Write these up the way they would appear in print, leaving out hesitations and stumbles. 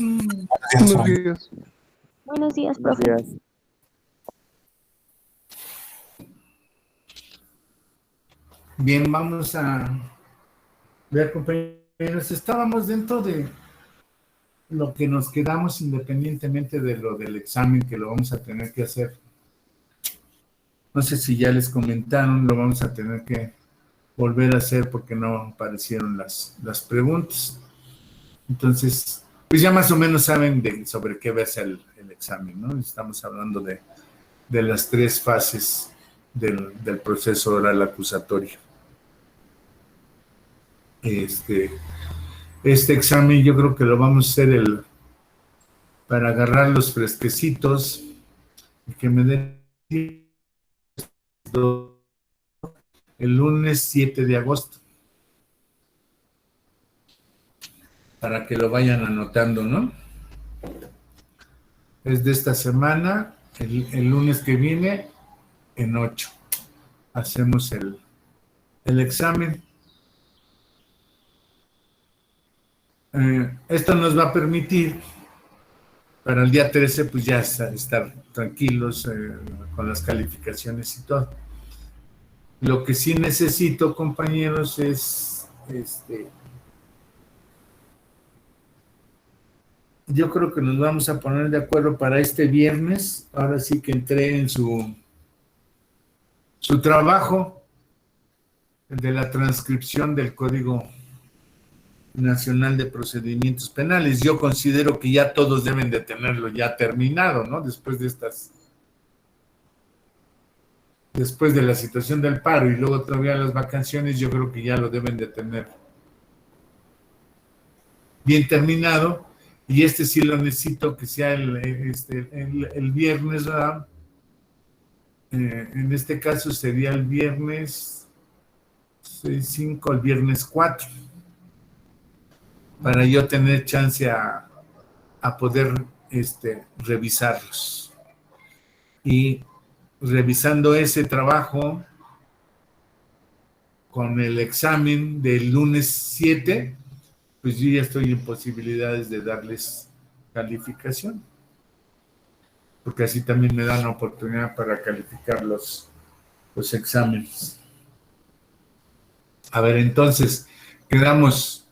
Buenos días. Buenos días, Buenos profe. días. Bien, vamos a ver, compañeros. Estábamos dentro de lo que nos quedamos independientemente de lo del examen que lo vamos a tener que hacer. No sé si ya les comentaron, lo vamos a tener que volver a hacer porque no aparecieron las preguntas. Entonces, pues ya más o menos saben sobre qué va a ser el examen, ¿no? Estamos hablando de las tres fases del proceso oral acusatorio. Este examen yo creo que lo vamos a hacer para agarrar los fresquecitos y que me den el lunes 7 de agosto para que lo vayan anotando, ¿no? Es de esta semana, el lunes que viene, en 8. Hacemos el examen. Esto nos va a permitir para el día 13 pues ya estar tranquilos con las calificaciones y todo. Lo que sí necesito, compañeros, es yo creo que nos vamos a poner de acuerdo para este viernes. Ahora sí que entré en su trabajo de la transcripción del Código Nacional de Procedimientos Penales. Yo considero que ya todos deben de tenerlo ya terminado, ¿no? Después de la situación del paro y luego todavía las vacaciones, yo creo que ya lo deben de tener bien terminado. Y sí lo necesito que sea el viernes, ¿verdad? En este caso sería el viernes 6-5, el viernes 4, para yo tener chance a poder revisarlos. Y revisando ese trabajo con el examen del lunes 7, pues yo ya estoy en posibilidades de darles calificación, porque así también me dan la oportunidad para calificar los exámenes. A ver, entonces, quedamos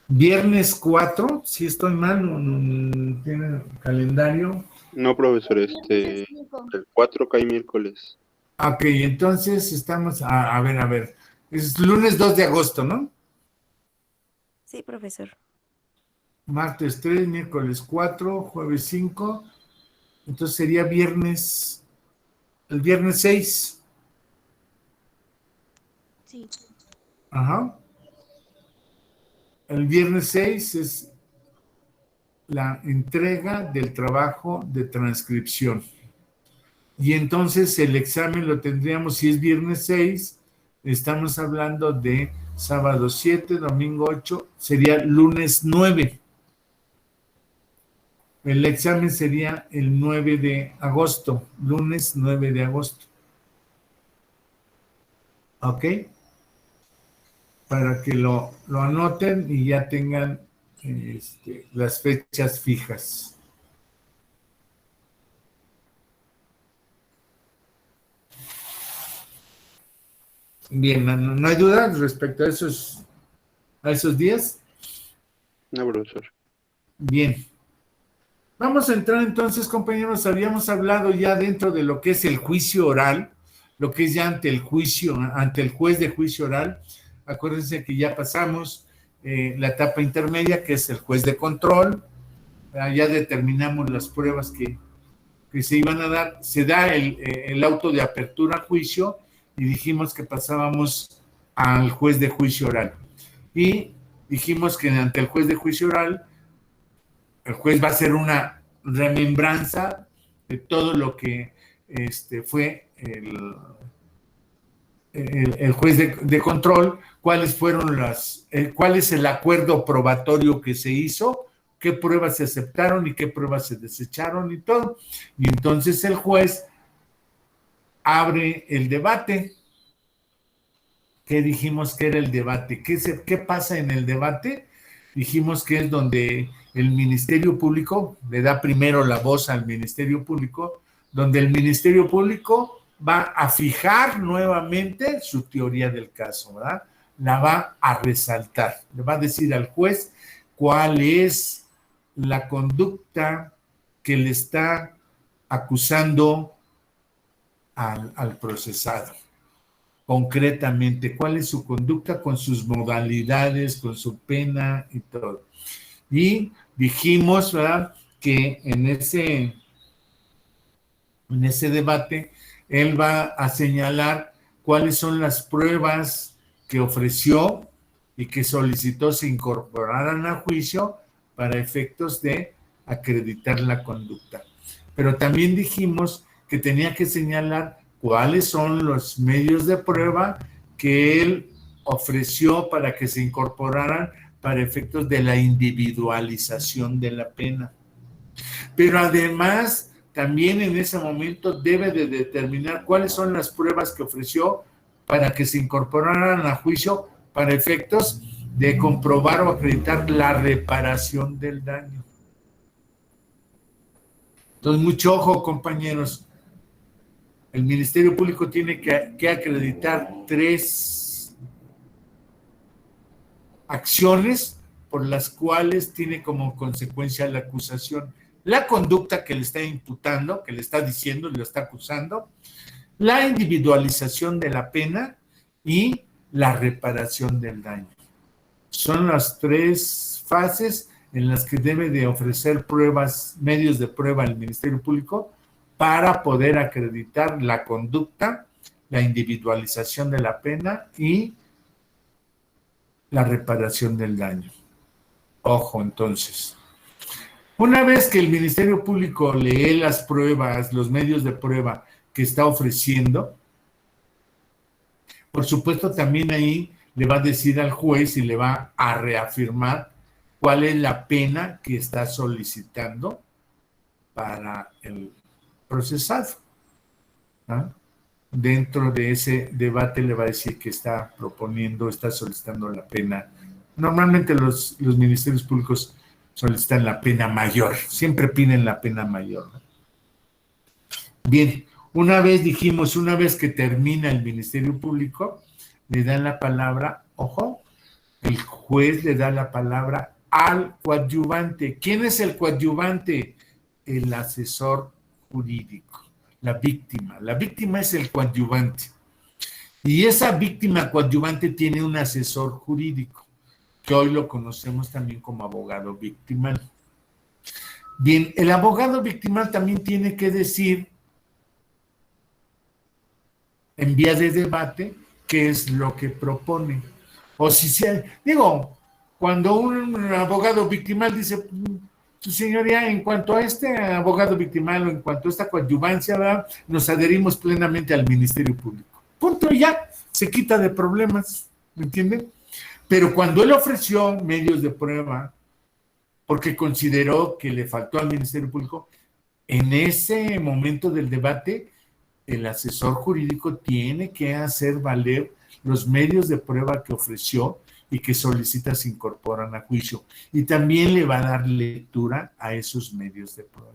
viernes 4, si estoy mal, ¿no tiene calendario? No, profesor, el 4 cae miércoles. Ok, entonces estamos, a ver, es lunes 2 de agosto, ¿no? Sí, profesor. Martes 3, miércoles 4, jueves 5, entonces sería el viernes 6. Sí. Ajá. El viernes 6 es la entrega del trabajo de transcripción. Y entonces el examen lo tendríamos, si es viernes 6, estamos hablando de sábado 7, domingo 8, sería lunes 9. El examen sería el 9 de agosto, lunes 9 de agosto. ¿Ok? Para que lo anoten y ya tengan las fechas fijas. Bien, ¿no hay dudas respecto a esos días? No, profesor. Bien. Vamos a entrar entonces, compañeros. Habíamos hablado ya dentro de lo que es el juicio oral, lo que es ya ante el juez de juicio oral. Acuérdense que ya pasamos la etapa intermedia, que es el juez de control. Ya determinamos las pruebas que se iban a dar. Se da el auto de apertura a juicio y dijimos que pasábamos al juez de juicio oral. Y dijimos que ante el juez de juicio oral, el juez va a hacer una remembranza de todo lo que fue el juez de control, cuál es el acuerdo probatorio que se hizo, qué pruebas se aceptaron y qué pruebas se desecharon y todo. Y entonces el juez abre el debate. ¿Qué dijimos que era el debate? ¿Qué pasa en el debate? Dijimos que es donde el Ministerio Público le da primero la voz al Ministerio Público, donde el Ministerio Público va a fijar nuevamente su teoría del caso, ¿verdad? La va a resaltar, le va a decir al juez cuál es la conducta que le está acusando al procesado. Concretamente, cuál es su conducta con sus modalidades, con su pena y todo. Y dijimos, ¿verdad?, que en ese debate él va a señalar cuáles son las pruebas que ofreció y que solicitó se incorporaran a juicio para efectos de acreditar la conducta. Pero también dijimos que tenía que señalar cuáles son los medios de prueba que él ofreció para que se incorporaran para efectos de la individualización de la pena. Pero además, también en ese momento debe de determinar cuáles son las pruebas que ofreció para que se incorporaran a juicio para efectos de comprobar o acreditar la reparación del daño. Entonces, mucho ojo, compañeros. El Ministerio Público tiene que acreditar 3 acciones por las cuales tiene como consecuencia la acusación. La conducta que le está imputando, que le está diciendo, le está acusando, la individualización de la pena y la reparación del daño. Son las 3 fases en las que debe de ofrecer pruebas, medios de prueba al Ministerio Público para poder acreditar la conducta, la individualización de la pena y la reparación del daño. Ojo, entonces. Una vez que el Ministerio Público lee las pruebas, los medios de prueba que está ofreciendo, por supuesto también ahí le va a decir al juez y le va a reafirmar cuál es la pena que está solicitando para el procesado. ¿Ah? Dentro de ese debate le va a decir que está proponiendo, está solicitando la pena. Normalmente los ministerios públicos solicitan la pena mayor, siempre piden la pena mayor, ¿no? Bien, una vez que termina el Ministerio Público, le dan la palabra, ojo, el juez le da la palabra al coadyuvante. ¿Quién es el coadyuvante? El asesor jurídico, la víctima. La víctima es el coadyuvante. Y esa víctima coadyuvante tiene un asesor jurídico, que hoy lo conocemos también como abogado victimal. Bien, el abogado victimal también tiene que decir, en vía de debate, qué es lo que propone. O si cuando un abogado victimal dice, su señoría, en cuanto a este abogado victimal o en cuanto a esta coadyuvancia, ¿verdad?, nos adherimos plenamente al Ministerio Público. Punto, y ya, se quita de problemas, ¿me entienden? Pero cuando él ofreció medios de prueba, porque consideró que le faltó al Ministerio Público, en ese momento del debate, el asesor jurídico tiene que hacer valer los medios de prueba que ofreció y que solicita se incorporan a juicio. Y también le va a dar lectura a esos medios de prueba.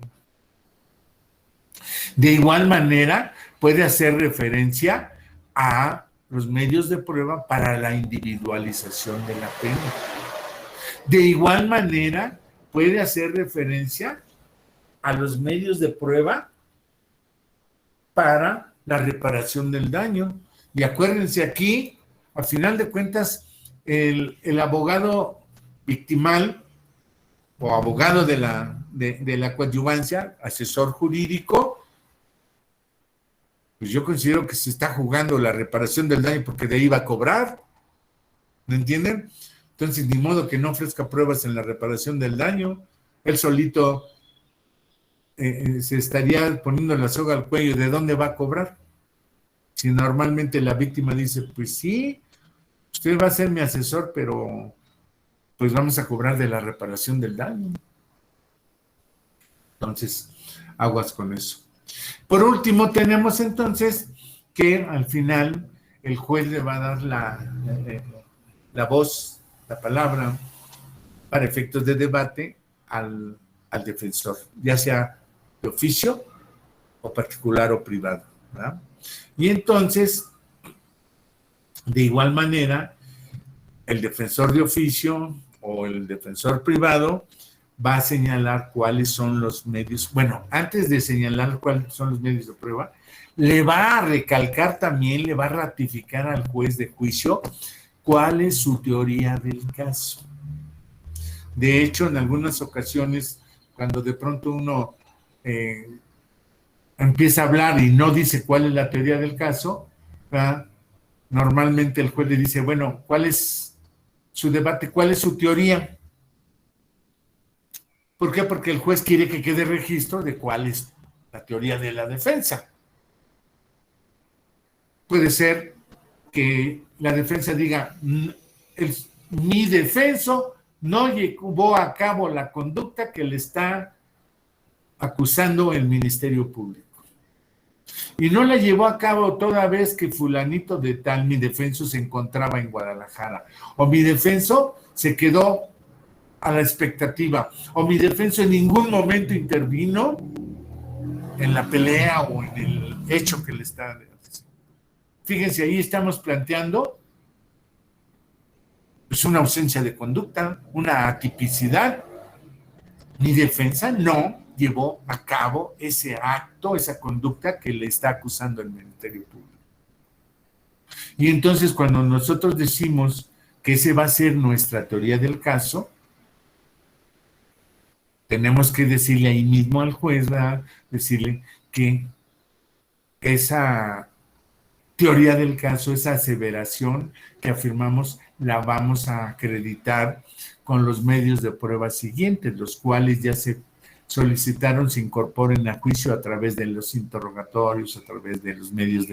De igual manera, puede hacer referencia a los medios de prueba para la individualización de la pena. De igual manera, puede hacer referencia a los medios de prueba para la reparación del daño. Y acuérdense aquí, al final de cuentas, el abogado victimal o abogado de la coadyuvancia, asesor jurídico, pues yo considero que se está jugando la reparación del daño porque de ahí va a cobrar, ¿me entienden? Entonces, ni modo que no ofrezca pruebas en la reparación del daño, él solito se estaría poniendo la soga al cuello. ¿De dónde va a cobrar? Si normalmente la víctima dice, pues sí, usted va a ser mi asesor, pero pues vamos a cobrar de la reparación del daño. Entonces, aguas con eso. Por último, tenemos entonces que al final el juez le va a dar la voz, la palabra, para efectos de debate al defensor, ya sea de oficio o particular o privado, ¿verdad? Y entonces, de igual manera, el defensor de oficio o el defensor privado va a señalar cuáles son los medios, bueno, antes de señalar cuáles son los medios de prueba, le va a recalcar también, le va a ratificar al juez de juicio cuál es su teoría del caso. De hecho, en algunas ocasiones, cuando de pronto uno empieza a hablar y no dice cuál es la teoría del caso, ¿verdad? Normalmente el juez le dice, bueno, ¿cuál es su debate? ¿Cuál es su teoría? ¿Por qué? Porque el juez quiere que quede registro de cuál es la teoría de la defensa. Puede ser que la defensa diga, mi defenso no llevó a cabo la conducta que le está acusando el Ministerio Público. Y no la llevó a cabo toda vez que fulanito de tal, mi defenso, se encontraba en Guadalajara. O mi defenso se quedó a la expectativa. O mi defenso en ningún momento intervino en la pelea o en el hecho que le está. Fíjense, ahí estamos planteando pues una ausencia de conducta, una atipicidad. Mi defensa no llevó a cabo ese acto, esa conducta que le está acusando el Ministerio Público. Y entonces cuando nosotros decimos que ese va a ser nuestra teoría del caso, tenemos que decirle ahí mismo al juez, ¿verdad? Decirle que esa teoría del caso, esa aseveración que afirmamos, la vamos a acreditar con los medios de prueba siguientes, los cuales ya se solicitaron se incorporen a juicio a través de los interrogatorios, a través de los medios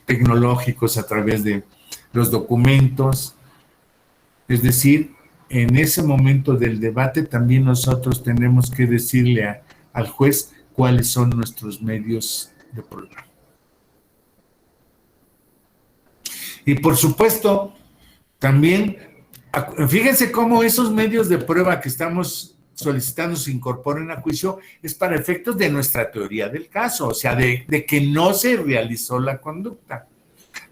tecnológicos, a través de los documentos. Es decir, en ese momento del debate también nosotros tenemos que decirle al juez cuáles son nuestros medios de prueba. Y por supuesto, también, fíjense cómo esos medios de prueba que estamos solicitando se incorporen a juicio es para efectos de nuestra teoría del caso, o sea, de que no se realizó la conducta.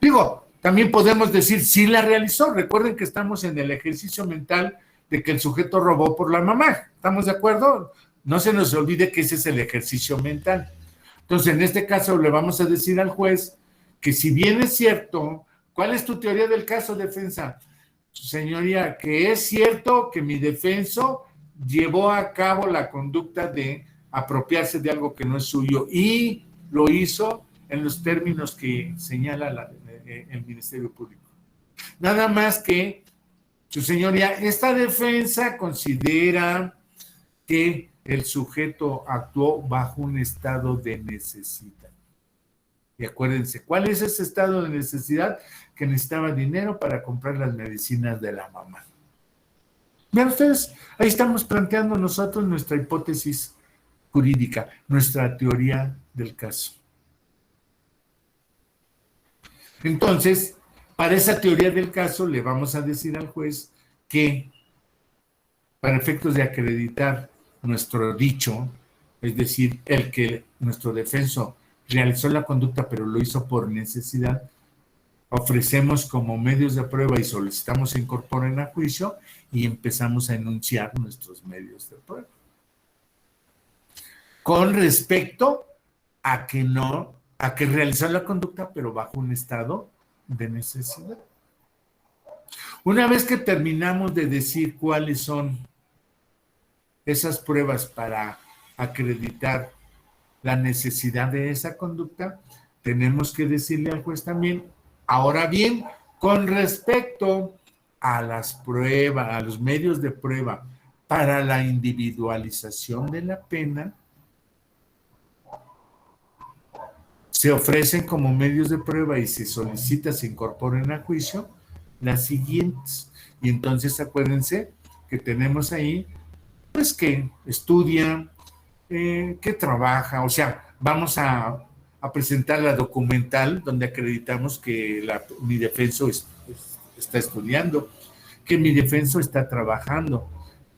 Digo, también podemos decir sí la realizó. Recuerden que estamos en el ejercicio mental de que el sujeto robó por la mamá. ¿Estamos de acuerdo? No se nos olvide que ese es el ejercicio mental. Entonces, en este caso le vamos a decir al juez que si bien es cierto, ¿cuál es tu teoría del caso, defensa? Señoría, que es cierto que mi defenso llevó a cabo la conducta de apropiarse de algo que no es suyo y lo hizo en los términos que señala el Ministerio Público. Nada más que, su señoría, esta defensa considera que el sujeto actuó bajo un estado de necesidad. Y acuérdense, ¿cuál es ese estado de necesidad? Que necesitaba dinero para comprar las medicinas de la mamá. Vean ustedes, ahí estamos planteando nosotros nuestra hipótesis jurídica, nuestra teoría del caso. Entonces, para esa teoría del caso le vamos a decir al juez que para efectos de acreditar nuestro dicho, es decir, el que nuestro defenso realizó la conducta pero lo hizo por necesidad, ofrecemos como medios de prueba y solicitamos se incorporen a juicio y empezamos a enunciar nuestros medios de prueba. Con respecto a que realizó la conducta pero bajo un estado de necesidad. Una vez que terminamos de decir cuáles son esas pruebas para acreditar la necesidad de esa conducta, tenemos que decirle al juez también, ahora bien, con respecto a las pruebas, a los medios de prueba para la individualización de la pena, se ofrecen como medios de prueba y se solicita se incorporen a juicio las siguientes. Y entonces acuérdense que tenemos ahí, pues que estudia, que trabaja, o sea, vamos a presentar la documental donde acreditamos que mi defenso está estudiando, que mi defenso está trabajando,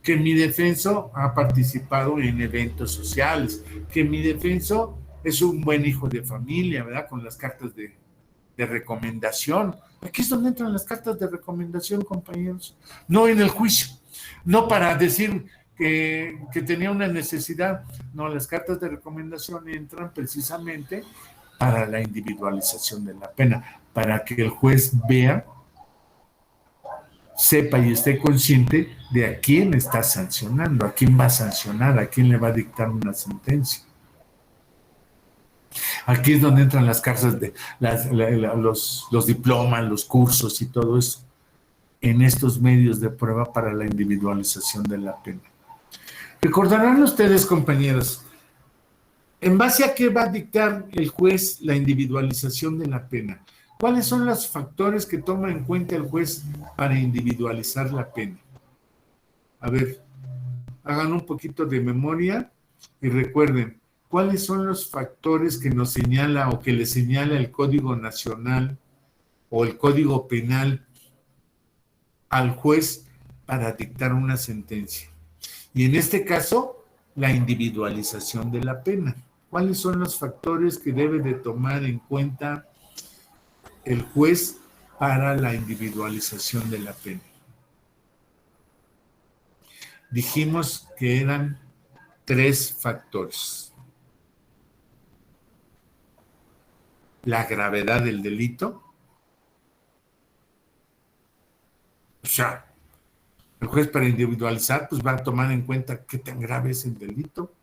que mi defenso ha participado en eventos sociales, que mi defenso es un buen hijo de familia, ¿verdad? Con las cartas de recomendación. Aquí es donde entran las cartas de recomendación, compañeros. No en el juicio, no para decir que tenía una necesidad. No, las cartas de recomendación entran precisamente para la individualización de la pena, para que el juez vea, sepa y esté consciente de a quién está sancionando, a quién va a sancionar, a quién le va a dictar una sentencia. Aquí es donde entran las cartas de los diplomas, los cursos y todo eso, en estos medios de prueba para la individualización de la pena. Recordarán ustedes, compañeros, ¿en base a qué va a dictar el juez la individualización de la pena? ¿Cuáles son los factores que toma en cuenta el juez para individualizar la pena? A ver, hagan un poquito de memoria y recuerden, ¿cuáles son los factores que nos señala o que le señala el Código Nacional o el Código Penal al juez para dictar una sentencia? Y en este caso, la individualización de la pena. ¿Cuáles son los factores que debe de tomar en cuenta el juez para la individualización de la pena? Dijimos que eran 3 factores. La gravedad del delito. O sea, el juez para individualizar, pues va a tomar en cuenta qué tan grave es el delito.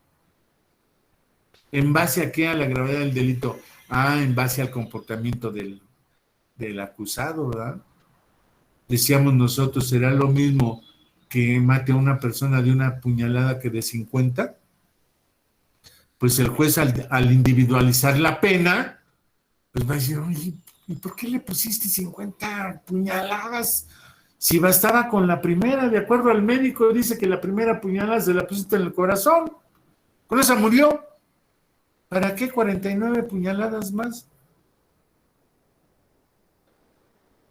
¿En base a qué? A la gravedad del delito. En base al comportamiento del acusado, ¿verdad? Decíamos nosotros, ¿será lo mismo que mate a una persona de una puñalada que de 50? Pues el juez al individualizar la pena, pues va a decir, oye, ¿y por qué le pusiste 50 puñaladas? Si bastaba con la primera, de acuerdo al médico, dice que la primera puñalada se la pusiste en el corazón. Con esa murió. ¿Para qué 49 puñaladas más?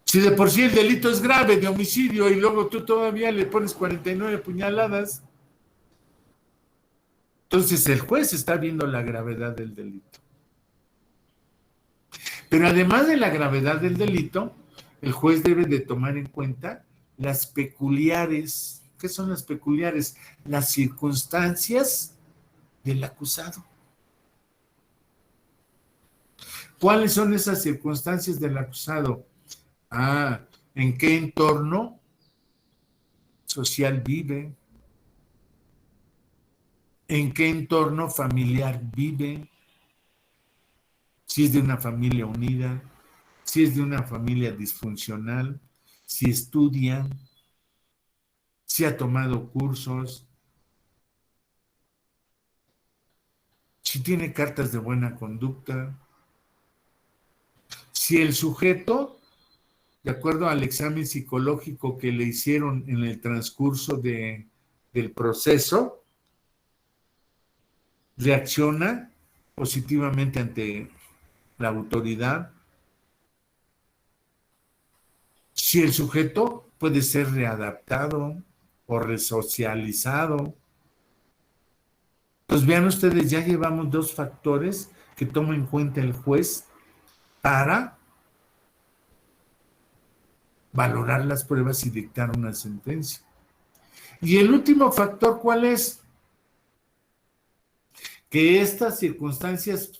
Si de por sí el delito es grave de homicidio y luego tú todavía le pones 49 puñaladas. Entonces el juez está viendo la gravedad del delito. Pero además de la gravedad del delito, el juez debe de tomar en cuenta las peculiares. ¿Qué son las peculiares? Las circunstancias del acusado. ¿Cuáles son esas circunstancias del acusado? ¿En qué entorno social vive? ¿En qué entorno familiar vive? Si es de una familia unida, si es de una familia disfuncional, si estudia, si ha tomado cursos, si tiene cartas de buena conducta, si el sujeto, de acuerdo al examen psicológico que le hicieron en el transcurso del proceso, reacciona positivamente ante la autoridad, si el sujeto puede ser readaptado o resocializado. Pues vean ustedes, ya llevamos 2 factores que toma en cuenta el juez para valorar las pruebas y dictar una sentencia. Y el último factor, ¿cuál es? Que estas circunstancias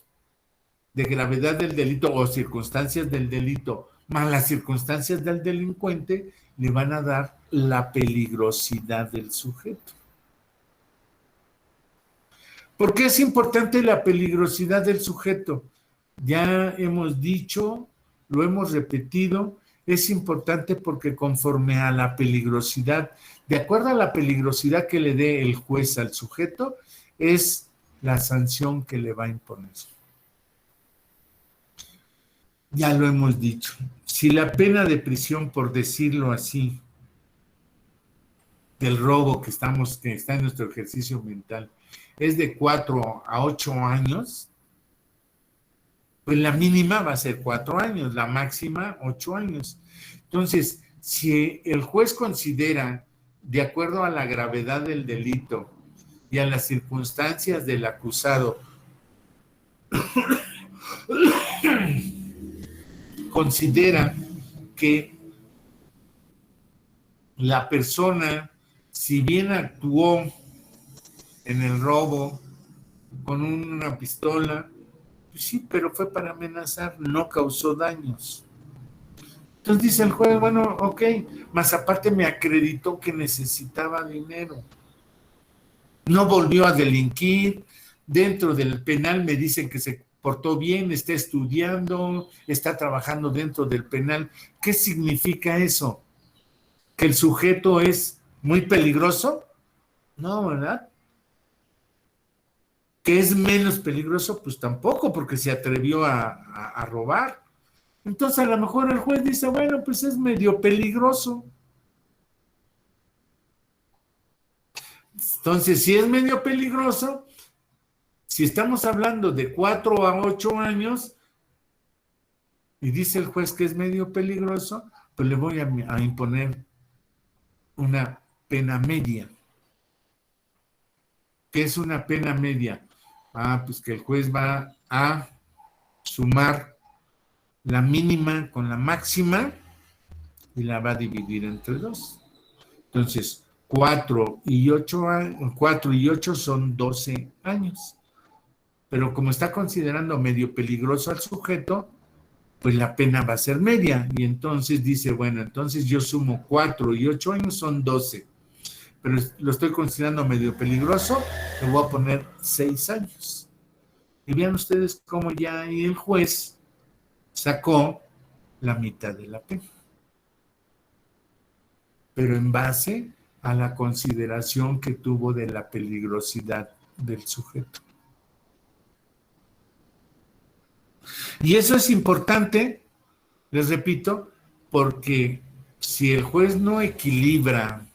de gravedad del delito o circunstancias del delito más las circunstancias del delincuente le van a dar la peligrosidad del sujeto. ¿Por qué es importante la peligrosidad del sujeto? Ya hemos dicho, lo hemos repetido, es importante porque conforme a la peligrosidad, de acuerdo a la peligrosidad que le dé el juez al sujeto, es la sanción que le va a imponer. Ya lo hemos dicho. Si la pena de prisión, por decirlo así, del robo que está en nuestro ejercicio mental, es de 4 a 8 años, pues la mínima va a ser 4 años, la máxima 8 años. Entonces, si el juez considera de acuerdo a la gravedad del delito y a las circunstancias del acusado, considera que la persona, si bien actuó en el robo con una pistola, pues sí, pero fue para amenazar, no causó daños. Entonces dice el juez, bueno, ok, más aparte me acreditó que necesitaba dinero. No volvió a delinquir, dentro del penal me dicen que se portó bien, está estudiando, está trabajando dentro del penal. ¿Qué significa eso? ¿Que el sujeto es muy peligroso? No, ¿verdad? ¿Que es menos peligroso? Pues tampoco, porque se atrevió a robar. Entonces a lo mejor el juez dice, bueno, pues es medio peligroso. Entonces, si es medio peligroso, si estamos hablando de 4 a 8 años, y dice el juez que es medio peligroso, pues le voy a imponer una pena media. ¿Qué es una pena media? Pues que el juez va a sumar la mínima con la máxima y la va a dividir entre 2. Entonces, 4 y 8 son 12 años. Pero como está considerando medio peligroso al sujeto, pues la pena va a ser media. Y entonces dice, bueno, entonces yo sumo 4 y 8 años, son 12. Pero lo estoy considerando medio peligroso, le voy a poner 6 años. Y vean ustedes cómo ya ahí el juez sacó la mitad de la pena. Pero en base a la consideración que tuvo de la peligrosidad del sujeto. Y eso es importante, les repito, porque si el juez no equilibra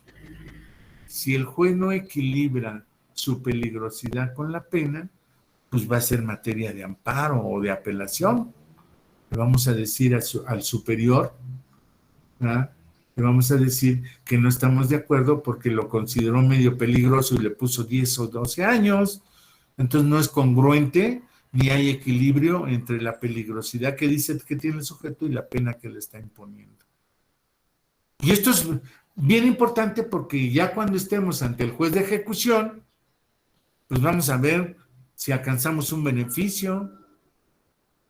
su peligrosidad con la pena, pues va a ser materia de amparo o de apelación. Le vamos a decir al superior, ¿verdad? Le vamos a decir que no estamos de acuerdo porque lo consideró medio peligroso y le puso 10 o 12 años. Entonces no es congruente ni hay equilibrio entre la peligrosidad que dice que tiene el sujeto y la pena que le está imponiendo. Y esto es bien importante porque ya cuando estemos ante el juez de ejecución, pues vamos a ver si alcanzamos un beneficio.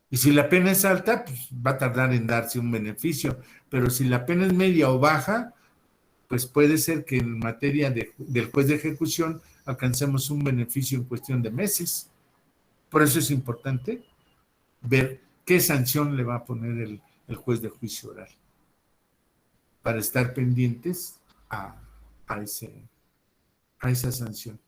Y si la pena es alta, pues va a tardar en darse un beneficio. Pero si la pena es media o baja, pues puede ser que en materia del juez de ejecución alcancemos un beneficio en cuestión de meses. Por eso es importante ver qué sanción le va a poner el juez de juicio oral, para estar pendientes a esa sanción.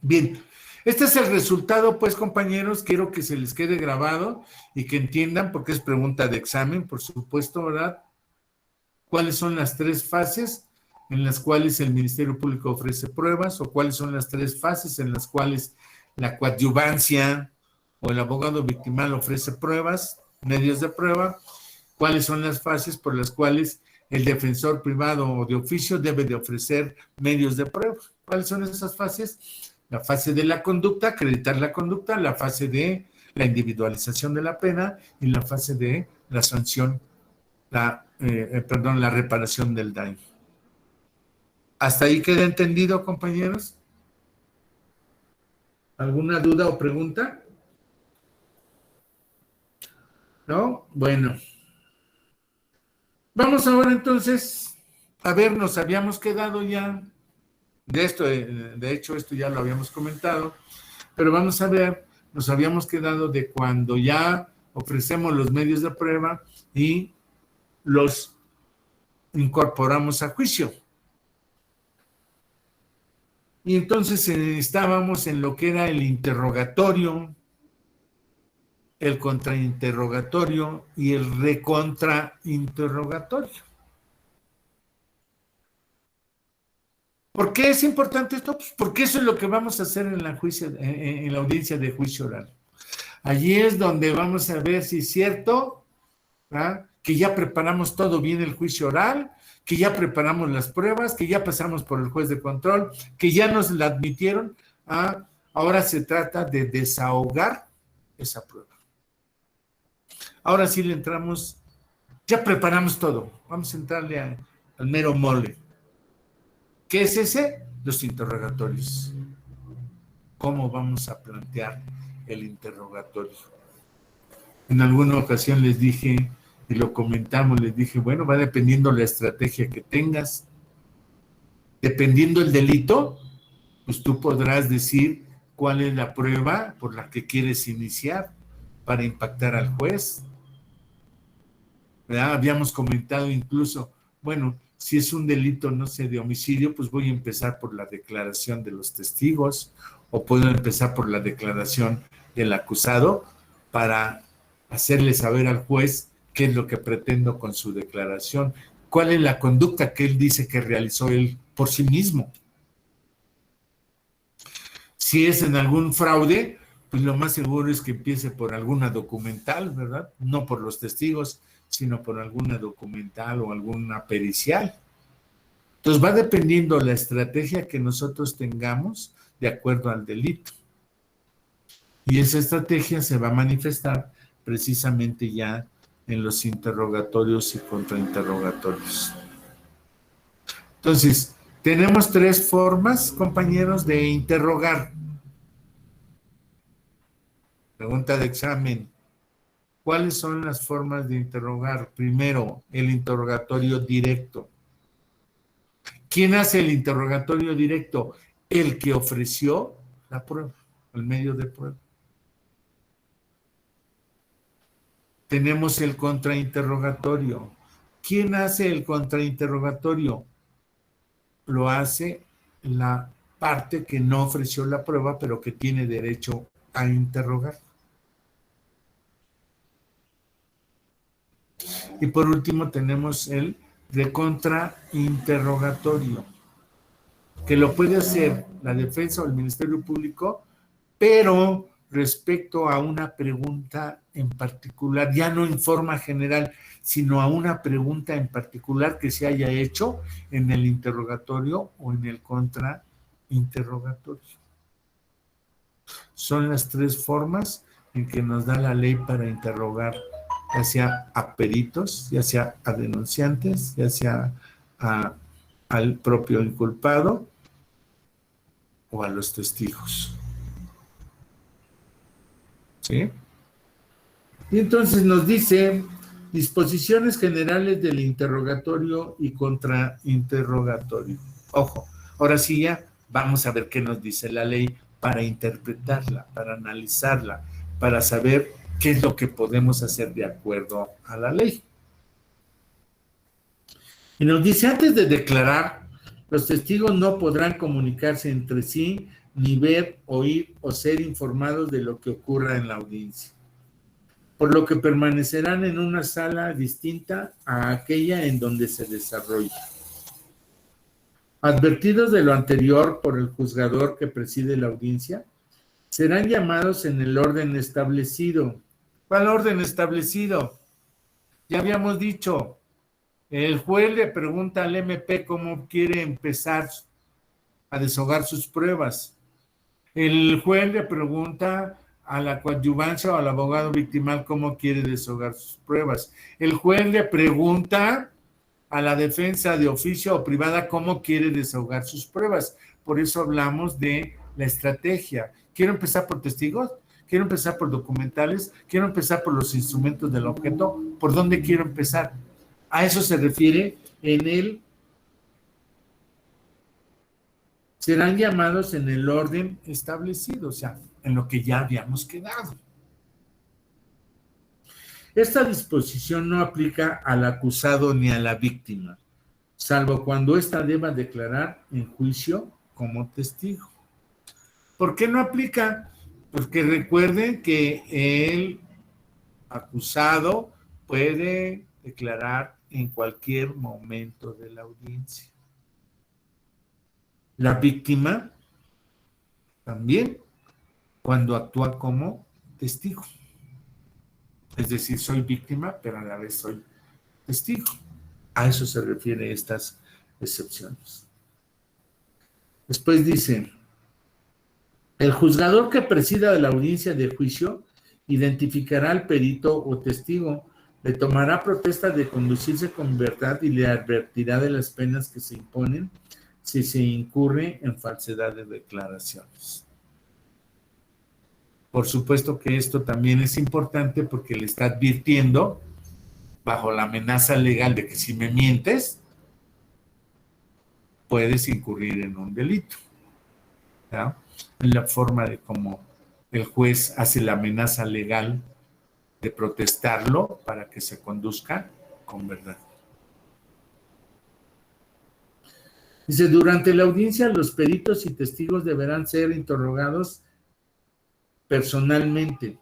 Bien, este es el resultado, pues, compañeros, quiero que se les quede grabado y que entiendan, porque es pregunta de examen, por supuesto, ¿verdad? ¿Cuáles son las 3 fases en las cuales el Ministerio Público ofrece pruebas, o cuáles son las 3 fases en las cuales la coadyuvancia o el abogado victimal ofrece pruebas, medios de prueba? ¿Cuáles son las fases por las cuales el defensor privado o de oficio debe de ofrecer medios de prueba? ¿Cuáles son esas fases? La fase de la conducta, acreditar la conducta, la fase de la individualización de la pena y la fase de la sanción, la reparación del daño. ¿Hasta ahí queda entendido, compañeros? ¿Alguna duda o pregunta? ¿No? Bueno. Vamos ahora entonces a ver, nos habíamos quedado ya de esto, de hecho esto ya lo habíamos comentado, pero vamos a ver, nos habíamos quedado de cuando ya ofrecemos los medios de prueba y los incorporamos a juicio. Y entonces estábamos en lo que era el interrogatorio, el contrainterrogatorio y el recontrainterrogatorio. ¿Por qué es importante esto? Pues porque eso es lo que vamos a hacer en la audiencia de juicio oral. Allí es donde vamos a ver si es cierto, ¿verdad?, que ya preparamos todo bien el juicio oral, que ya preparamos las pruebas, que ya pasamos por el juez de control, que ya nos la admitieron. Ahora se trata de desahogar esa prueba. Ahora sí le entramos, ya preparamos todo, vamos a entrarle al mero mole. ¿Qué es ese? Los interrogatorios. ¿Cómo vamos a plantear el interrogatorio? En alguna ocasión les dije, y lo comentamos, les dije, bueno, va dependiendo la estrategia que tengas. Dependiendo el delito, pues tú podrás decir cuál es la prueba por la que quieres iniciar para impactar al juez. ¿Verdad? Habíamos comentado incluso, bueno, si es un delito, no sé, de homicidio, pues voy a empezar por la declaración de los testigos o puedo empezar por la declaración del acusado para hacerle saber al juez qué es lo que pretendo con su declaración, cuál es la conducta que él dice que realizó él por sí mismo. Si es en algún fraude, pues lo más seguro es que empiece por alguna documental, ¿verdad? No por los testigos, sino por alguna documental o alguna pericial. Entonces va dependiendo la estrategia que nosotros tengamos de acuerdo al delito. Y esa estrategia se va a manifestar precisamente ya en los interrogatorios y contrainterrogatorios. Entonces, tenemos tres formas, compañeros, de interrogar. Pregunta de examen. ¿Cuáles son las formas de interrogar? Primero, el interrogatorio directo. ¿Quién hace el interrogatorio directo? El que ofreció la prueba, el medio de prueba. Tenemos el contrainterrogatorio. ¿Quién hace el contrainterrogatorio? Lo hace la parte que no ofreció la prueba, pero que tiene derecho a interrogar. Y por último tenemos el de contrainterrogatorio, que lo puede hacer la defensa o el Ministerio Público, pero respecto a una pregunta en particular, ya no en forma general, sino a una pregunta en particular que se haya hecho en el interrogatorio o en el contrainterrogatorio. Son las tres formas en que nos da la ley para interrogar, ya sea a peritos, ya sea a denunciantes, ya sea al propio inculpado o a los testigos. ¿Sí? Y entonces nos dice disposiciones generales del interrogatorio y contrainterrogatorio. Ojo, ahora sí ya vamos a ver qué nos dice la ley para interpretarla, para analizarla, para saber qué es lo que podemos hacer de acuerdo a la ley. Y nos dice, antes de declarar, los testigos no podrán comunicarse entre sí, ni ver, oír o ser informados de lo que ocurra en la audiencia, por lo que permanecerán en una sala distinta a aquella en donde se desarrolla. Advertidos de lo anterior por el juzgador que preside la audiencia, serán llamados en el orden establecido. ¿Cuál orden establecido? Ya habíamos dicho, el juez le pregunta al MP cómo quiere empezar a deshogar sus pruebas. El juez le pregunta a la coadyuvancia o al abogado victimal cómo quiere deshogar sus pruebas. El juez le pregunta a la defensa de oficio o privada cómo quiere desahogar sus pruebas. Por eso hablamos de la estrategia. ¿Quiero empezar por testigos? ¿Quiero empezar por documentales? ¿Quiero empezar por los instrumentos del objeto? ¿Por dónde quiero empezar? A eso se refiere en el... Serán llamados en el orden establecido, o sea, en lo que ya habíamos quedado. Esta disposición no aplica al acusado ni a la víctima, salvo cuando ésta deba declarar en juicio como testigo. ¿Por qué no aplica? Porque recuerden que el acusado puede declarar en cualquier momento de la audiencia. La víctima también cuando actúa como testigo. Es decir, soy víctima, pero a la vez soy testigo. A eso se refiere estas excepciones. Después dice, el juzgador que presida la audiencia de juicio identificará al perito o testigo, le tomará protesta de conducirse con verdad y le advertirá de las penas que se imponen si se incurre en falsedad de declaraciones. Por supuesto que esto también es importante porque le está advirtiendo bajo la amenaza legal de que si me mientes, puedes incurrir en un delito. ¿Ya? En la forma de cómo el juez hace la amenaza legal de protestarlo para que se conduzca con verdad. Dice, durante la audiencia los peritos y testigos deberán ser interrogados personalmente.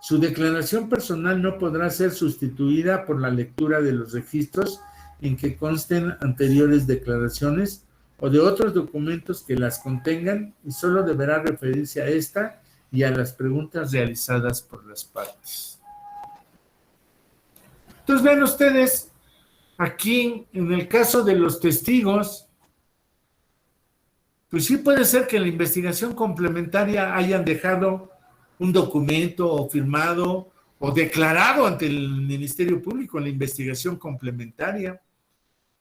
Su declaración personal no podrá ser sustituida por la lectura de los registros en que consten anteriores declaraciones o de otros documentos que las contengan y solo deberá referirse a esta y a las preguntas realizadas por las partes. Entonces, ven ustedes, aquí en el caso de los testigos, pues sí puede ser que en la investigación complementaria hayan dejado un documento o firmado o declarado ante el Ministerio Público en la investigación complementaria.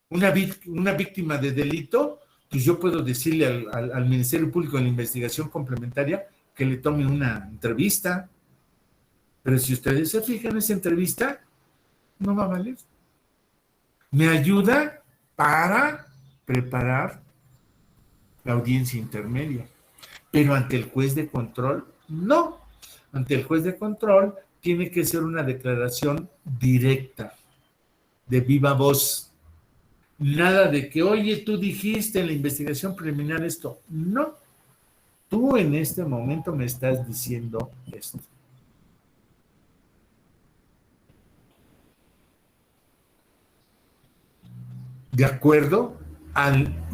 Una víctima de delito, pues yo puedo decirle al Ministerio Público en la investigación complementaria que le tome una entrevista. Pero si ustedes se fijan, esa entrevista no va a valer. Me ayuda para preparar la audiencia intermedia. Pero ante el juez de control, no. Ante el juez de control tiene que ser una declaración directa, de viva voz. Nada de que, oye, tú dijiste en la investigación preliminar esto. No. Tú en este momento me estás diciendo esto. De acuerdo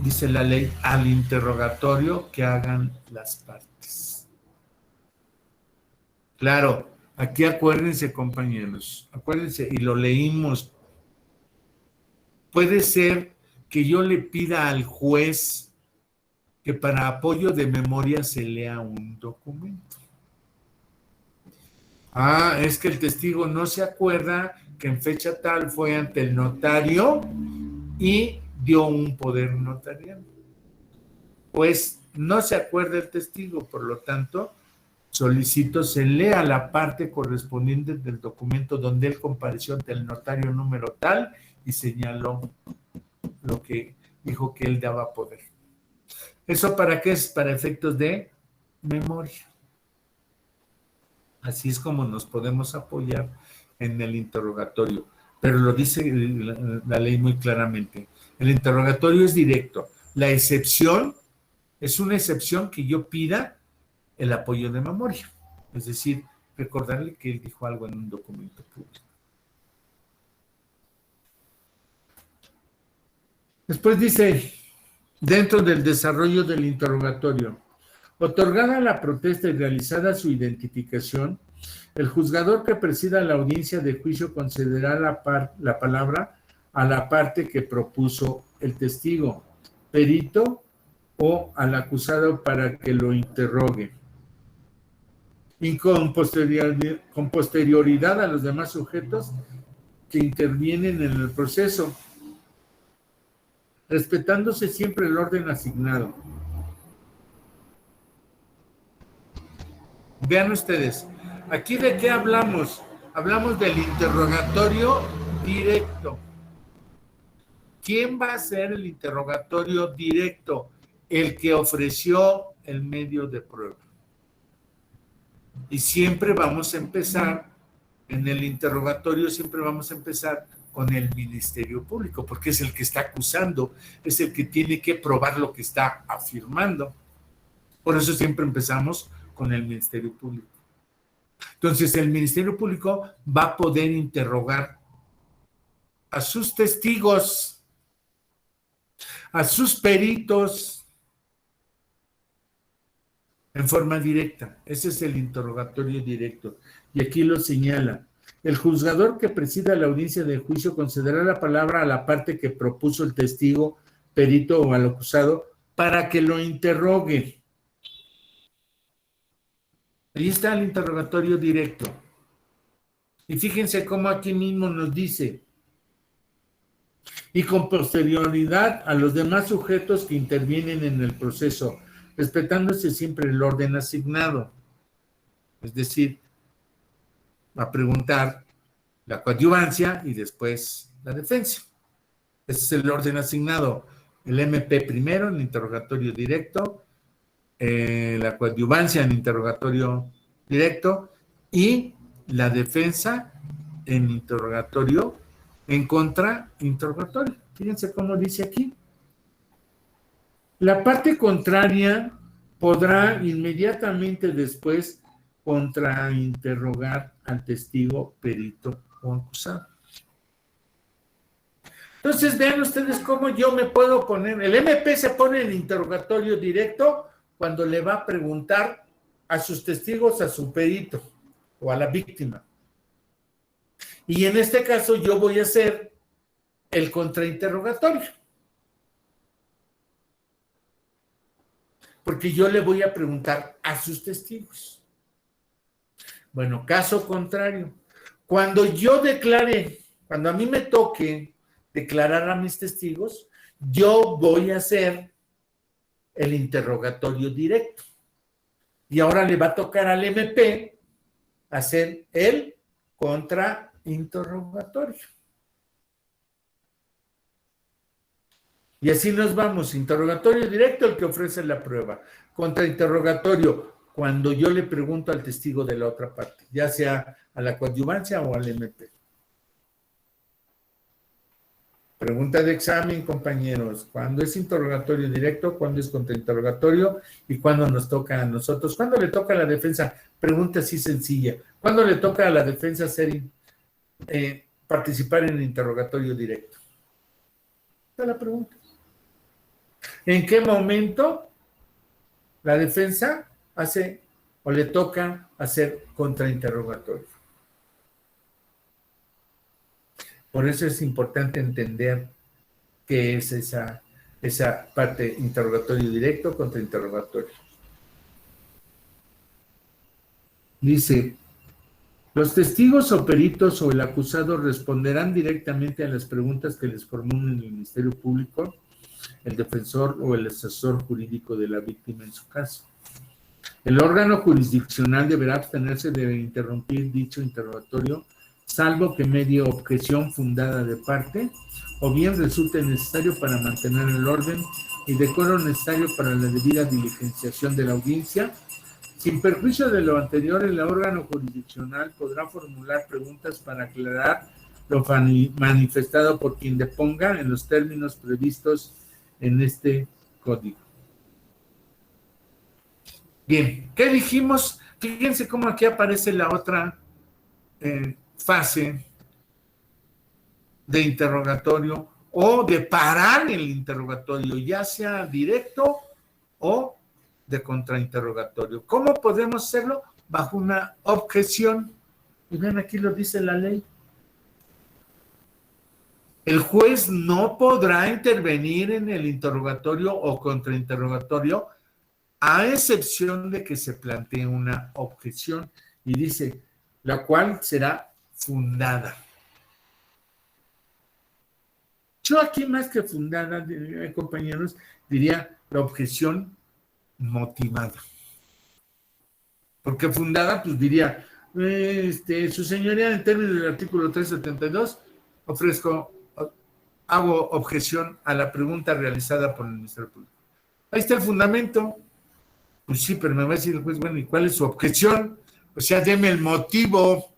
dice la ley, al interrogatorio que hagan las partes. Claro, aquí acuérdense, compañeros, acuérdense, y lo leímos. Puede ser que yo le pida al juez que para apoyo de memoria se lea un documento. Es que el testigo no se acuerda que en fecha tal fue ante el notario y dio un poder notarial. Pues no se acuerda el testigo, por lo tanto, solicito se lea la parte correspondiente del documento donde él compareció ante el notario número tal y señaló lo que dijo que él daba poder. ¿Eso para qué es? Para efectos de memoria. Así es como nos podemos apoyar en el interrogatorio. Pero lo dice la ley muy claramente. El interrogatorio es directo. La excepción es una excepción que yo pida el apoyo de memoria. Es decir, recordarle que él dijo algo en un documento público. Después dice, dentro del desarrollo del interrogatorio, otorgada la protesta y realizada su identificación, el juzgador que presida la audiencia de juicio concederá la palabra a la parte que propuso el testigo, perito o al acusado para que lo interrogue. Y con posterioridad a los demás sujetos que intervienen en el proceso, respetándose siempre el orden asignado. Vean ustedes, ¿aquí de qué hablamos? Hablamos del interrogatorio directo. ¿Quién va a hacer el interrogatorio directo? El que ofreció el medio de prueba. Y siempre vamos a empezar, en el interrogatorio siempre vamos a empezar con el Ministerio Público, porque es el que está acusando, es el que tiene que probar lo que está afirmando. Por eso siempre empezamos con el Ministerio Público. Entonces, el Ministerio Público va a poder interrogar a sus testigos, a sus peritos, en forma directa. Ese es el interrogatorio directo. Y aquí lo señala. el juzgador que presida la audiencia de juicio concederá la palabra a la parte que propuso el testigo, perito o al acusado para que lo interrogue. Ahí está el interrogatorio directo. Y fíjense cómo aquí mismo nos dice, y con posterioridad a los demás sujetos que intervienen en el proceso, respetándose siempre el orden asignado. Es decir, va a preguntar la coadyuvancia y después la defensa. Ese es el orden asignado. El MP primero en interrogatorio directo, la coadyuvancia en interrogatorio directo y la defensa en interrogatorio en contrainterrogatorio. Fíjense cómo dice aquí. La parte contraria podrá inmediatamente después contrainterrogar al testigo, perito o acusado. Entonces, vean ustedes cómo yo me puedo poner. El MP se pone en interrogatorio directo cuando le va a preguntar a sus testigos, a su perito o a la víctima. Y en este caso yo voy a hacer el contrainterrogatorio. Porque yo le voy a preguntar a sus testigos. Bueno, caso contrario. Cuando yo declare, cuando a mí me toque declarar a mis testigos, yo voy a hacer el interrogatorio directo. Y ahora le va a tocar al MP hacer el contrainterrogatorio. Y así nos vamos. Interrogatorio directo, el que ofrece la prueba. Contrainterrogatorio, cuando yo le pregunto al testigo de la otra parte, ya sea a la coadyuvancia o al MP. Pregunta de examen, compañeros. ¿Cuándo es interrogatorio directo? ¿Cuándo es contrainterrogatorio? ¿Y cuándo nos toca a nosotros? ¿Cuándo le toca a la defensa? Pregunta así sencilla. ¿Cuándo le toca a la defensa participar en el interrogatorio directo? Esta es la pregunta. ¿En qué momento la defensa hace o le toca hacer contrainterrogatorio? Por eso es importante entender qué es esa parte interrogatorio directo, contrainterrogatorio. Dice, los testigos o peritos o el acusado responderán directamente a las preguntas que les formule el Ministerio Público, el defensor o el asesor jurídico de la víctima en su caso. El órgano jurisdiccional deberá abstenerse de interrumpir dicho interrogatorio, salvo que medie objeción fundada de parte, o bien resulte necesario para mantener el orden y decoro necesario para la debida diligenciación de la audiencia. Sin perjuicio de lo anterior, el órgano jurisdiccional podrá formular preguntas para aclarar lo manifestado por quien deponga en los términos previstos en este código. Bien, ¿qué dijimos? Fíjense cómo aquí aparece la otra fase de interrogatorio o de parar el interrogatorio, ya sea directo o de contrainterrogatorio. ¿Cómo podemos hacerlo? Bajo una objeción. Y ven, aquí lo dice la ley. El juez no podrá intervenir en el interrogatorio o contrainterrogatorio a excepción de que se plantee una objeción. Y dice, la cual será fundada. Yo aquí más que fundada, compañeros, diría la objeción motivada. Porque fundada, pues diría, su señoría, en términos del artículo 372, hago objeción a la pregunta realizada por el Ministerio Público. Ahí está el fundamento. Pues sí, pero me va a decir el juez, bueno, ¿y cuál es su objeción? O sea, deme el motivo.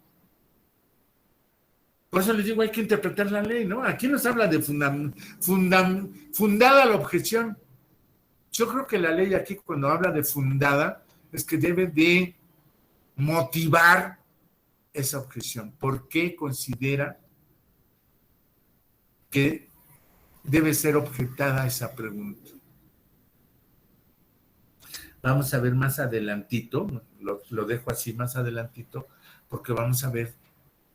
Por eso les digo, hay que interpretar la ley, ¿no? Aquí nos habla de fundada la objeción. Yo creo que la ley aquí, cuando habla de fundada, es que debe de motivar esa objeción. ¿Por qué considera que debe ser objetada esa pregunta? Vamos a ver más adelantito, lo dejo así más adelantito, porque vamos a ver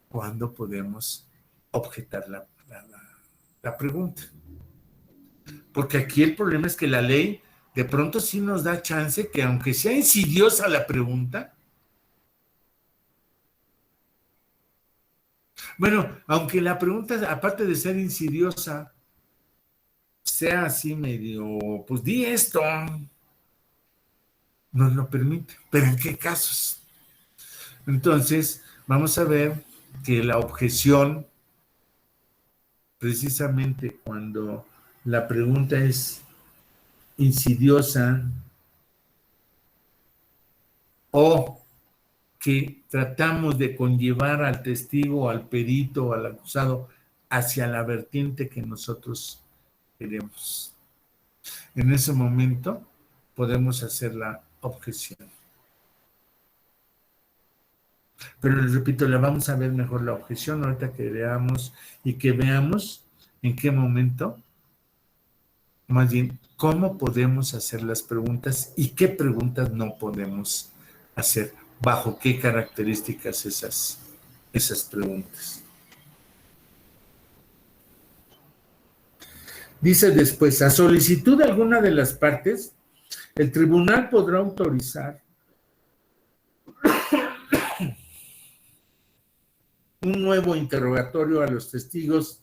cuándo podemos objetar la pregunta. Porque aquí el problema es que la ley de pronto sí nos da chance que aunque sea insidiosa la pregunta, bueno, aunque la pregunta, aparte de ser insidiosa, sea así medio, pues di esto, nos lo permite. Pero ¿en qué casos? Entonces, vamos a ver que la objeción, precisamente cuando la pregunta es insidiosa o que tratamos de conllevar al testigo, al perito, al acusado hacia la vertiente que nosotros queremos. En ese momento podemos hacer la objeción. Pero les repito, le vamos a ver mejor la objeción ahorita que veamos y que veamos en qué momento, más bien, cómo podemos hacer las preguntas y qué preguntas no podemos hacer, bajo qué características esas preguntas. Dice después, a solicitud de alguna de las partes, el tribunal podrá autorizar un nuevo interrogatorio a los testigos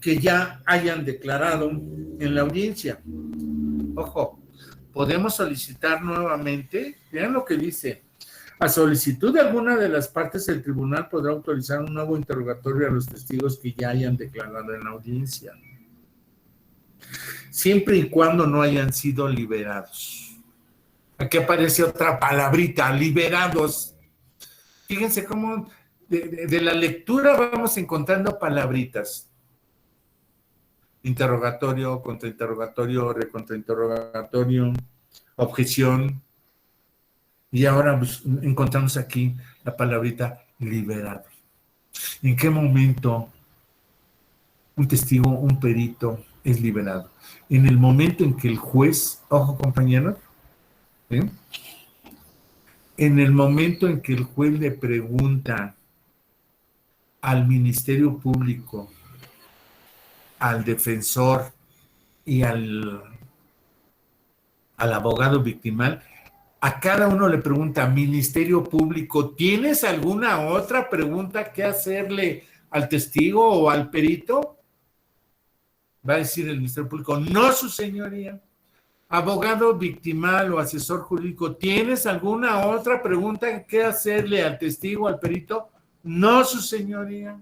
que ya hayan declarado en la audiencia. Ojo, podemos solicitar nuevamente, vean lo que dice, a solicitud de alguna de las partes, el tribunal podrá autorizar un nuevo interrogatorio a los testigos que ya hayan declarado en la audiencia, siempre y cuando no hayan sido liberados. Aquí aparece otra palabrita, liberados. Fíjense cómo de la lectura vamos encontrando palabritas. Interrogatorio, contrainterrogatorio, recontrainterrogatorio, objeción. Y ahora pues, encontramos aquí la palabrita liberado. ¿En qué momento un testigo, un perito es liberado? En el momento en que el juez, ojo compañeros, ¿eh? En el momento en que el juez le pregunta al Ministerio Público, al defensor y al abogado victimal, a cada uno le pregunta, Ministerio Público, ¿tienes alguna otra pregunta que hacerle al testigo o al perito? Va a decir el Ministerio Público, no, su señoría. Abogado victimal o asesor jurídico, ¿tienes alguna otra pregunta que hacerle al testigo o al perito? No, su señoría.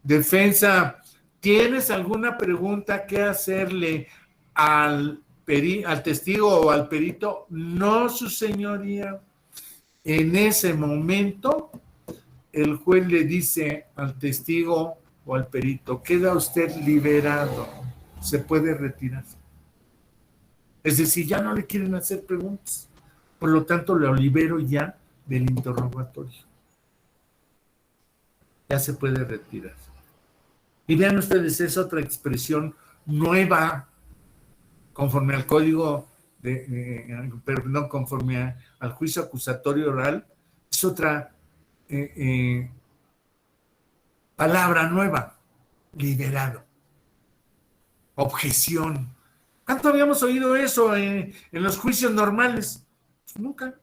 Defensa, ¿tienes alguna pregunta que hacerle al testigo o al perito? No, su señoría. En ese momento, el juez le dice al testigo o al perito, queda usted liberado, se puede retirar. Es decir, ya no le quieren hacer preguntas, por lo tanto lo libero ya del interrogatorio. Ya se puede retirar. Y vean ustedes, es otra expresión nueva conforme al código, perdón, conforme al juicio acusatorio oral, es otra palabra nueva, liberado, objeción. ¿Cuánto habíamos oído eso en los juicios normales? Pues nunca.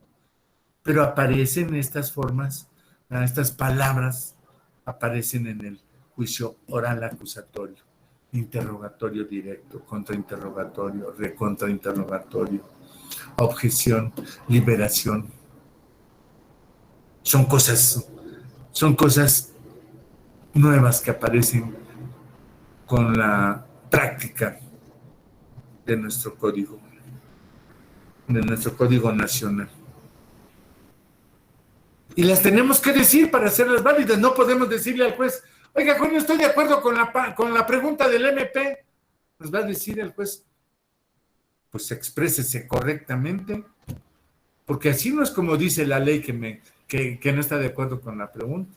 Pero aparecen estas formas, estas palabras, aparecen en el juicio oral acusatorio, interrogatorio directo, contrainterrogatorio, recontrainterrogatorio, objeción, liberación. Son cosas nuevas que aparecen con la práctica de nuestro código nacional. Y las tenemos que decir para hacerlas válidas. No podemos decirle al juez, oiga, juez, no estoy de acuerdo con la pregunta del MP. Nos va a decir el juez, pues exprésese correctamente, porque así no es como dice la ley que no está de acuerdo con la pregunta.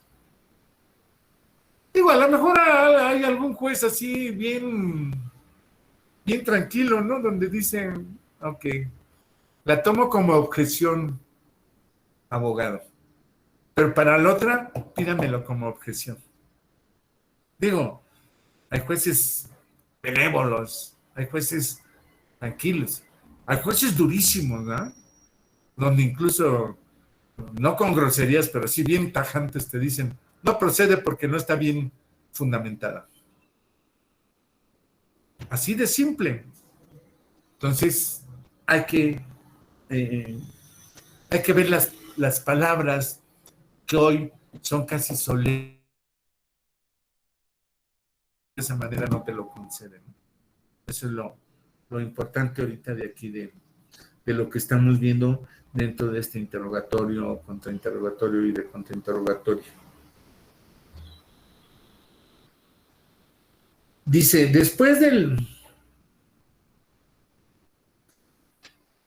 Digo, a lo mejor hay algún juez así bien tranquilo, ¿no? Donde dicen, ok, la tomo como objeción, abogado. Pero para la otra, pídamelo como objeción. Digo, hay jueces benévolos, hay jueces tranquilos, hay jueces durísimos, ¿no? Donde incluso, no con groserías, pero sí bien tajantes te dicen, no procede porque no está bien fundamentada. Así de simple. Entonces, eh, hay que ver las palabras que hoy son casi solemnes. De esa manera no te lo conceden. Eso es lo importante ahorita de aquí, de lo que estamos viendo dentro de este interrogatorio, contrainterrogatorio y de contrainterrogatorio. Dice,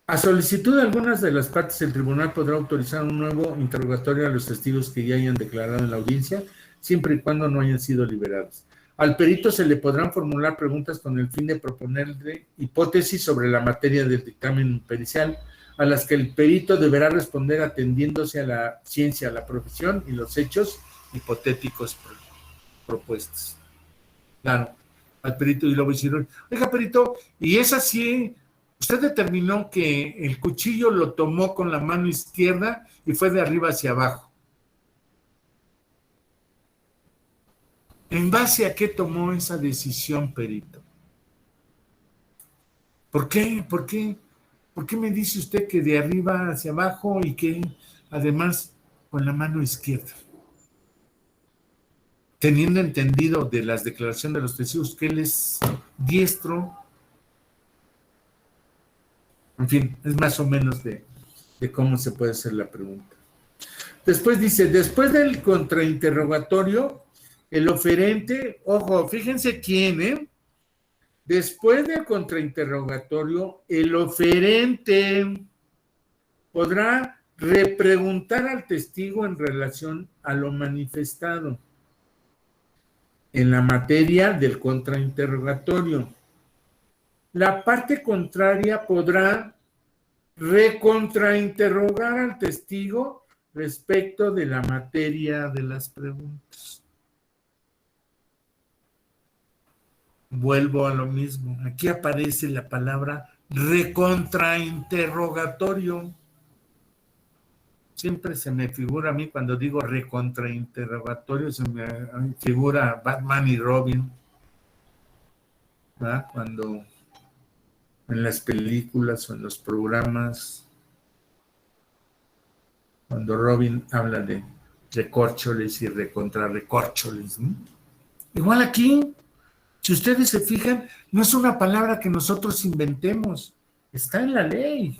a solicitud de algunas de las partes, el tribunal podrá autorizar un nuevo interrogatorio a los testigos que ya hayan declarado en la audiencia, siempre y cuando no hayan sido liberados. Al perito se le podrán formular preguntas con el fin de proponerle hipótesis sobre la materia del dictamen pericial, a las que el perito deberá responder atendiéndose a la ciencia, a la profesión y los hechos hipotéticos propuestos. Claro, al perito, y luego decir, oiga, perito, y es así, usted determinó que el cuchillo lo tomó con la mano izquierda y fue de arriba hacia abajo. ¿En base a qué tomó esa decisión, perito? ¿Por qué? ¿Por qué? ¿Por qué me dice usted que de arriba hacia abajo y que además con la mano izquierda? Teniendo entendido de las declaraciones de los testigos que él es diestro. En fin, es más o menos de cómo se puede hacer la pregunta. Después dice, después del contrainterrogatorio, el oferente, ojo, fíjense quién, después del contrainterrogatorio, el oferente podrá repreguntar al testigo en relación a lo manifestado en la materia del contrainterrogatorio. La parte contraria podrá recontrainterrogar al testigo respecto de la materia de las preguntas. Vuelvo a lo mismo. Aquí aparece la palabra recontrainterrogatorio. Siempre se me figura a mí cuando digo recontrainterrogatorio, se me figura Batman y Robin, ¿verdad? Cuando en las películas o en los programas, cuando Robin habla de recórcholes y recontrarrecórcholes, ¿no? Igual aquí, si ustedes se fijan, no es una palabra que nosotros inventemos, está en la ley.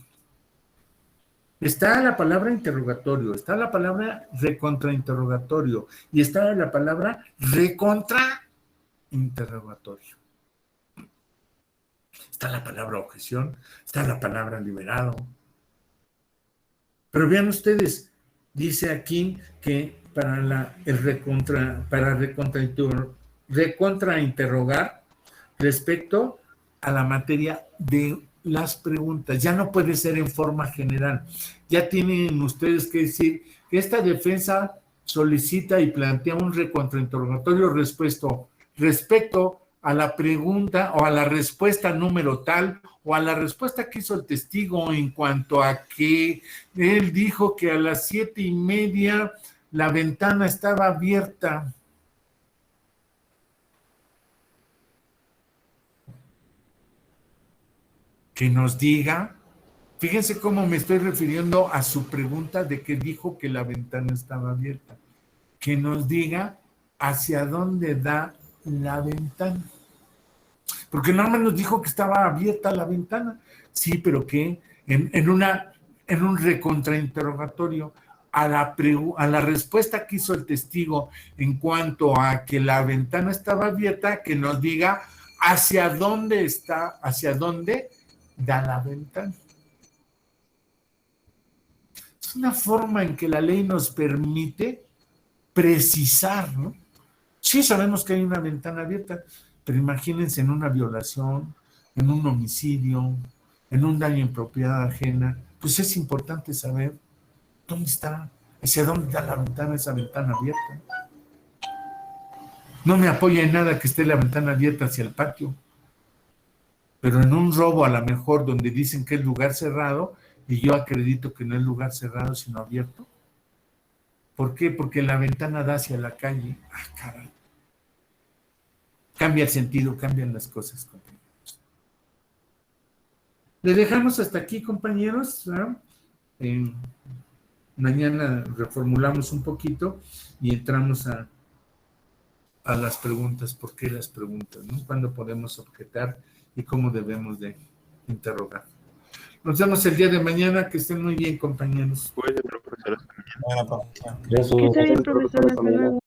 Está la palabra interrogatorio, está la palabra recontrainterrogatorio y está la palabra recontrainterrogatorio. Está la palabra objeción, está la palabra liberado. Pero vean ustedes, dice aquí que para recontrainterrogar respecto a la materia de las preguntas. Ya no puede ser en forma general. Ya tienen ustedes que decir que esta defensa solicita y plantea un recontrainterrogatorio respecto a la pregunta o a la respuesta número tal o a la respuesta que hizo el testigo en cuanto a que él dijo que a las 7:30 la ventana estaba abierta. Que nos diga, fíjense cómo me estoy refiriendo a su pregunta de que dijo que la ventana estaba abierta, que nos diga hacia dónde da la ventana, porque nada más nos dijo que estaba abierta la ventana, sí, pero que en un recontrainterrogatorio a la respuesta que hizo el testigo en cuanto a que la ventana estaba abierta, que nos diga hacia dónde da la ventana. Es una forma en que la ley nos permite precisar, ¿no? Sí sabemos que hay una ventana abierta, pero imagínense en una violación, en un homicidio, en un daño en propiedad ajena, pues es importante saber ¿Dónde está? ¿Hacia dónde está la ventana, esa ventana abierta? No me apoya en nada que esté la ventana abierta hacia el patio. Pero en un robo a lo mejor donde dicen que es lugar cerrado y yo acredito que no es lugar cerrado sino abierto. ¿Por qué? Porque la ventana da hacia la calle. ¡Ah, caray! Cambia el sentido, cambian las cosas, compañeros. Le dejamos hasta aquí, compañeros. Mañana reformulamos un poquito y entramos a las preguntas. ¿Por qué las preguntas? ¿No? ¿Cuándo podemos objetar y cómo debemos de interrogar? Nos vemos el día de mañana. Que estén muy bien, compañeros. Puede, profesor, hasta mañana. Bueno, profesor. Que esté bien, profesor. Hasta luego.